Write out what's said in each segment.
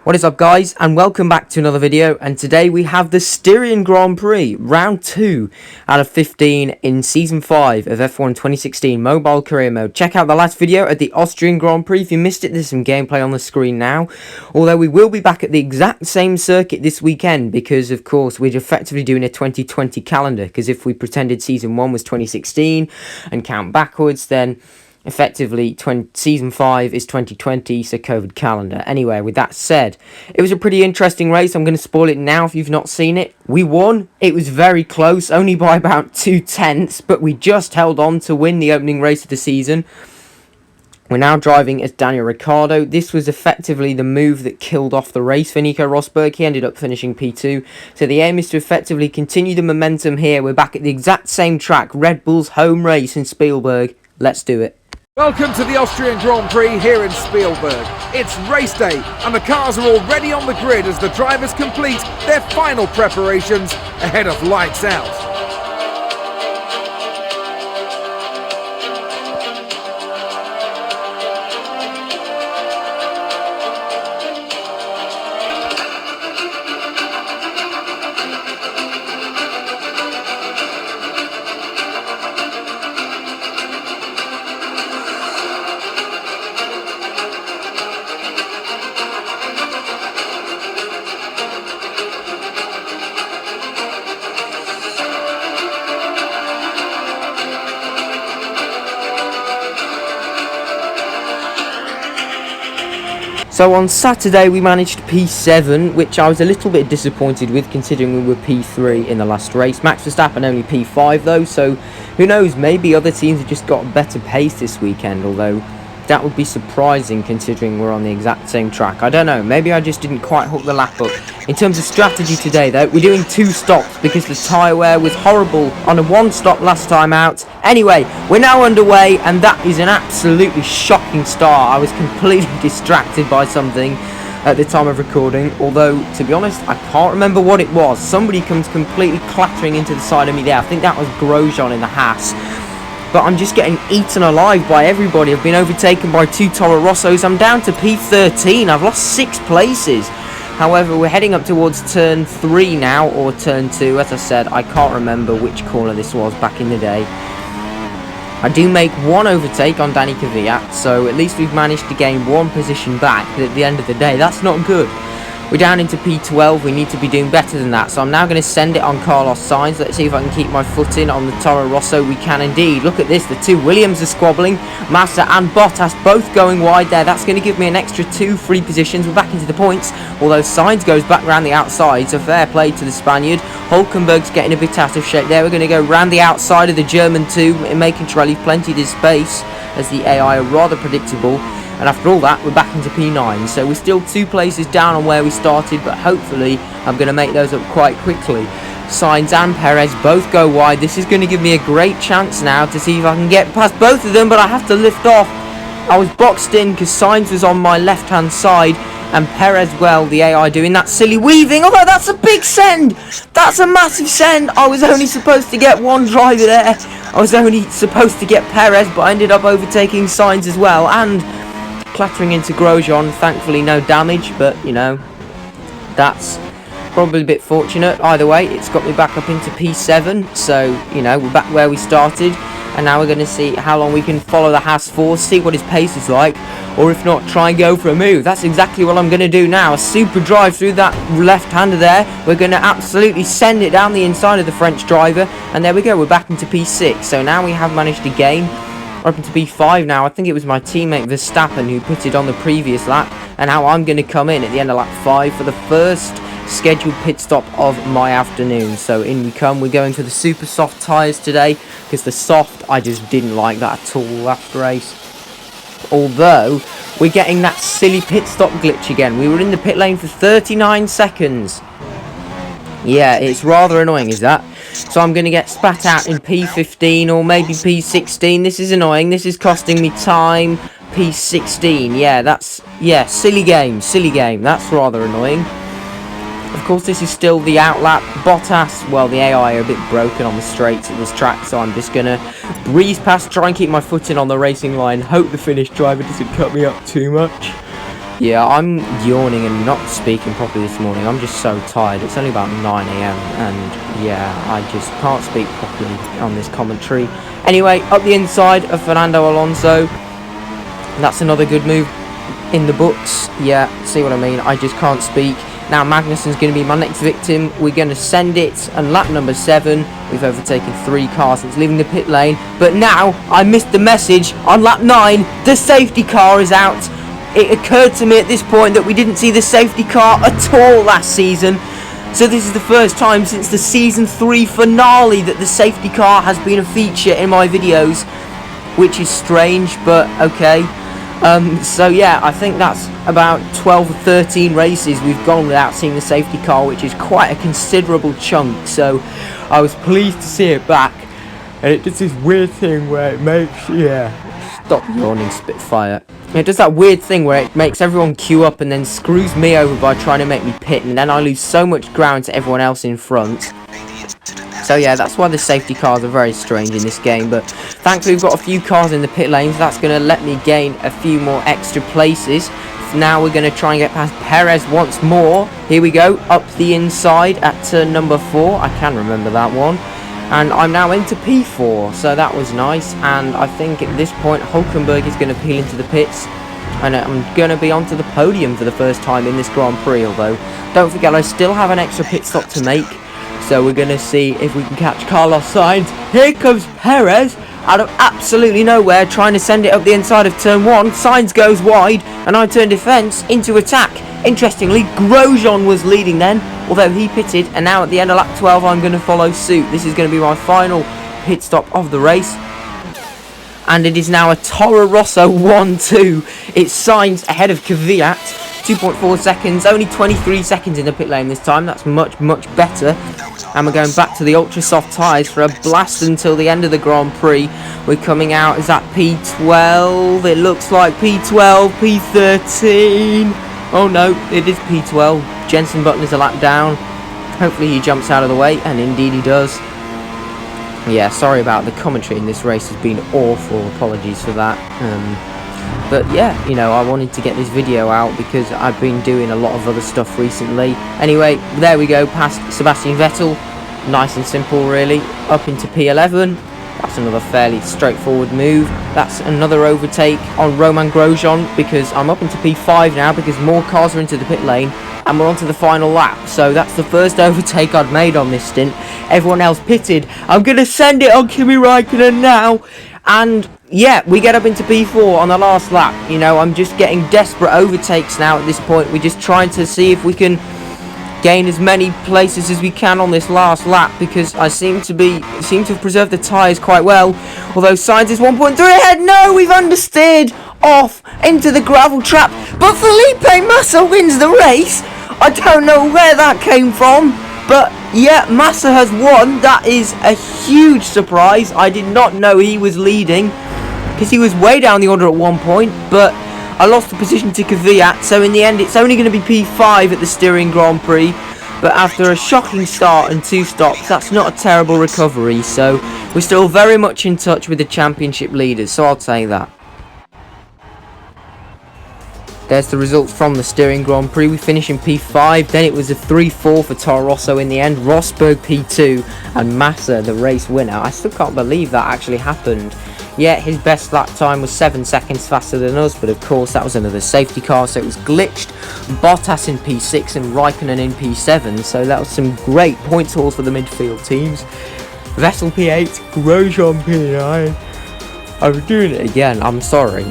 What is up, guys, and welcome back to another video. And today we have the Styrian Grand Prix round 2 out of 15 in season 5 of F1 2016 mobile career mode. Check out the last video at the Austrian Grand Prix if you missed it. There's some gameplay on the screen now, although we will be back at the exact same circuit this weekend because of course we're effectively doing a 2020 calendar, because if we pretended season 1 was 2016 and count backwards, then effectively season 5 is 2020, so COVID calendar. Anyway, with that said, it was a pretty interesting race. I'm going to spoil it now if you've not seen it. We won. It was very close, only by about 2/10, but we just held on to win the opening race of the season. We're now driving as Daniel Ricciardo. This was effectively the move that killed off the race for Nico Rosberg. He ended up finishing P2. So the aim is to effectively continue the momentum here. We're back at the exact same track, Red Bull's home race in Spielberg. Let's do it. Welcome to the Austrian Grand Prix here in Spielberg. It's race day and the cars are already on the grid as the drivers complete their final preparations ahead of lights out. So on Saturday we managed P7, which I was a little bit disappointed with considering we were P3 in the last race. Max Verstappen only P5 though, so who knows, maybe other teams have just got a better pace this weekend, although that would be surprising considering we're on the exact same track. I don't know, maybe I just didn't quite hook the lap up. In terms of strategy today though, we're doing 2 stops because the tyre wear was horrible on a 1 stop last time out. Anyway, we're now underway and that is an absolutely shocking start. I was completely distracted by something at the time of recording, although to be honest I can't remember what it was. Somebody comes completely clattering into the side of me there. I think that was Grosjean in the Haas. But I'm just getting eaten alive by everybody. I've been overtaken by 2 Toro Rossos. I'm down to P13. I've lost 6 places. However, we're heading up towards turn 3 now, or turn 2. As I said, I can't remember which corner this was back in the day. I do make 1 overtake on Danny Kvyat, so at least we've managed to gain 1 position back. But at the end of the day, that's not good. We're down into P12, we need to be doing better than that. So I'm now going to send it on Carlos Sainz. Let's see if I can keep my foot in on the Toro Rosso. We can indeed. Look at this, the 2 Williams are squabbling. Massa and Bottas both going wide there. That's going to give me an extra 2 free positions. We're back into the points, although Sainz goes back round the outside, so fair play to the Spaniard. Hulkenberg's getting a bit out of shape there. We're going to go round the outside of the German 2, making sure I leave plenty of space, as the AI are rather predictable. And after all that, we're back into P9. So we're still 2 places down on where we started, but hopefully I'm going to make those up quite quickly. Sainz and Perez both go wide. This is going to give me a great chance now to see if I can get past both of them, but I have to lift off. I was boxed in because Sainz was on my left-hand side, and Perez, well, the AI doing that silly weaving. Although that's a big send. That's a massive send. I was only supposed to get 1 driver there. I was only supposed to get Perez, but I ended up overtaking Sainz as well, and clattering into Grosjean. Thankfully no damage, but you know, that's probably a bit fortunate. Either way, it's got me back up into P7, so you know, we're back where we started, and now we're going to see how long we can follow the Haas for, see what his pace is like, or if not, try and go for a move. That's exactly what I'm going to do now. A super drive through that left-hander there. We're going to absolutely send it down the inside of the French driver, and there we go, we're back into P6. So now we have managed to gain. We're up into P5 now. I think it was my teammate Verstappen who pitted on the previous lap, and now I'm going to come in at the end of lap 5 for the first scheduled pit stop of my afternoon. So in we come. We're going for the super soft tyres today, because the soft, I just didn't like that at all last race. Although we're getting that silly pit stop glitch again. We were in the pit lane for 39 seconds. Yeah, it's rather annoying, is that? So I'm going to get spat out in P15 or maybe P16. This is annoying. This is costing me time. P16. Yeah, silly game. That's rather annoying. Of course, this is still the outlap. Bottas, well, the AI are a bit broken on the straights at this track, so I'm just going to breeze past, try and keep my foot in on the racing line, hope the Finnish driver doesn't cut me up too much. Yeah, I'm yawning and not speaking properly this morning. I'm just so tired. It's only about 9 AM and yeah, I just can't speak properly on this commentary. Anyway, up the inside of Fernando Alonso. That's another good move in the books. Yeah, see what I mean? I just can't speak. Now Magnussen's going to be my next victim. We're going to send it, and lap number 7, we've overtaken 3 cars since leaving the pit lane. But now, I missed the message. On lap 9, the safety car is out. It occurred to me at this point that we didn't see the safety car at all last season. So this is the first time since the Season 3 finale that the safety car has been a feature in my videos. Which is strange, but okay. So yeah, I think that's about 12 or 13 races we've gone without seeing the safety car, which is quite a considerable chunk. So I was pleased to see it back, and it does this weird thing where it makes, stop yawning, Spitfire. It does that weird thing where it makes everyone queue up and then screws me over by trying to make me pit, and then I lose so much ground to everyone else in front. So yeah, that's why the safety cars are very strange in this game, but thankfully we've got a few cars in the pit lanes. That's going to let me gain a few more extra places. Now we're going to try and get past Perez once more. Here we go, up the inside at turn number 4. I can remember that one. And I'm now into P4, so that was nice. And I think at this point Hulkenberg is going to peel into the pits, and I'm going to be onto the podium for the first time in this Grand Prix. Although, don't forget, I still have an extra pit stop to make. So we're going to see if we can catch Carlos Sainz. Here comes Perez out of absolutely nowhere, trying to send it up the inside of turn 1. Sainz goes wide, and I turn defence into attack. Interestingly, Grosjean was leading then, although he pitted, and now at the end of lap 12 I'm going to follow suit. This is going to be my final pit stop of the race. And it is now a Toro Rosso 1-2. It's Sainz ahead of Kvyat. 2.4 seconds, only 23 seconds in the pit lane this time. That's much, much better. And we're going back to the ultra soft tyres for a blast until the end of the Grand Prix. We're coming out, is that P12? It looks like P12, P13. Oh no, it is P12. Jenson Button is a lap down. Hopefully he jumps out of the way, and indeed he does. Yeah, sorry about the commentary in this race, has been awful. Apologies for that. But yeah, you know, I wanted to get this video out because I've been doing a lot of other stuff recently. Anyway, there we go, past Sebastian Vettel. Nice and simple, really. Up into P11. That's another fairly straightforward move. That's another overtake on Romain Grosjean, because I'm up into P5 now because more cars are into the pit lane and we're on to the final lap. So that's the first overtake I'd made on this stint. Everyone else pitted. I'm going to send it on Kimi Räikkönen now. And yeah, we get up into P4 on the last lap. You know, I'm just getting desperate overtakes now at this point. We're just trying to see if we can gain as many places as we can on this last lap, because I seem to have preserved the tyres quite well. Although Sainz is 1.3 ahead. No, we've understeered off into the gravel trap. But Felipe Massa wins the race. I don't know where that came from. But yeah, Massa has won. That is a huge surprise. I did not know he was leading, because he was way down the order at one point. But I lost the position to Kvyat, so in the end it's only going to be P5 at the Styrian Grand Prix. But after a shocking start and 2 stops, that's not a terrible recovery. So we're still very much in touch with the championship leaders, so I'll say that. There's the results from the Styrian Grand Prix. We finish in P5, then it was a 3-4 for Toro Rosso in the end. Rosberg P2 and Massa the race winner. I still can't believe that actually happened. Yeah, his best lap time was 7 seconds faster than us, but of course that was another safety car, so it was glitched. Bottas in P6 and Raikkonen in P7, so that was some great points hauls for the midfield teams. Vettel P8, Grosjean P9. I'm doing it again, I'm sorry.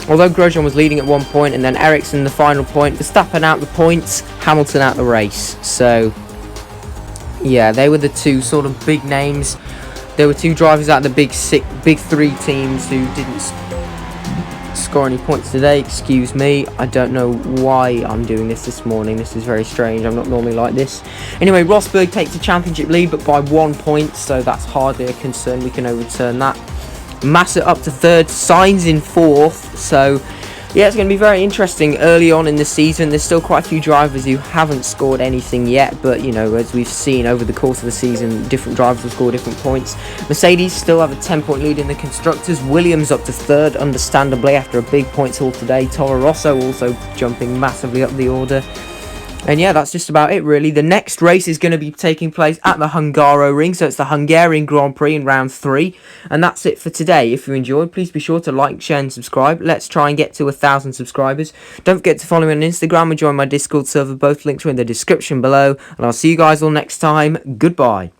Although Grosjean was leading at one point, and then Ericsson the final point, Verstappen out the points, Hamilton out the race. So yeah, they were the two sort of big names. There were 2 drivers out of the big 3 teams who didn't score any points today. Excuse me, I don't know why I'm doing this morning. This is very strange. I'm not normally like this. Anyway, Rosberg takes the championship lead, but by 1 point, so that's hardly a concern. We can overturn that. Massa up to 3rd, Sainz in 4th, so Yeah, it's going to be very interesting early on in the season. There's still quite a few drivers who haven't scored anything yet, but you know, as we've seen over the course of the season, different drivers will score different points. Mercedes still have a 10-point lead in the constructors. Williams up to third, understandably, after a big points haul today. Toro Rosso also jumping massively up the order. And yeah, that's just about it really. The next race is going to be taking place at the Hungaroring, so it's the Hungarian Grand Prix in round 3. And that's it for today. If you enjoyed, please be sure to like, share and subscribe. Let's try and get to 1,000 subscribers. Don't forget to follow me on Instagram and join my Discord server. Both links are in the description below. And I'll see you guys all next time. Goodbye.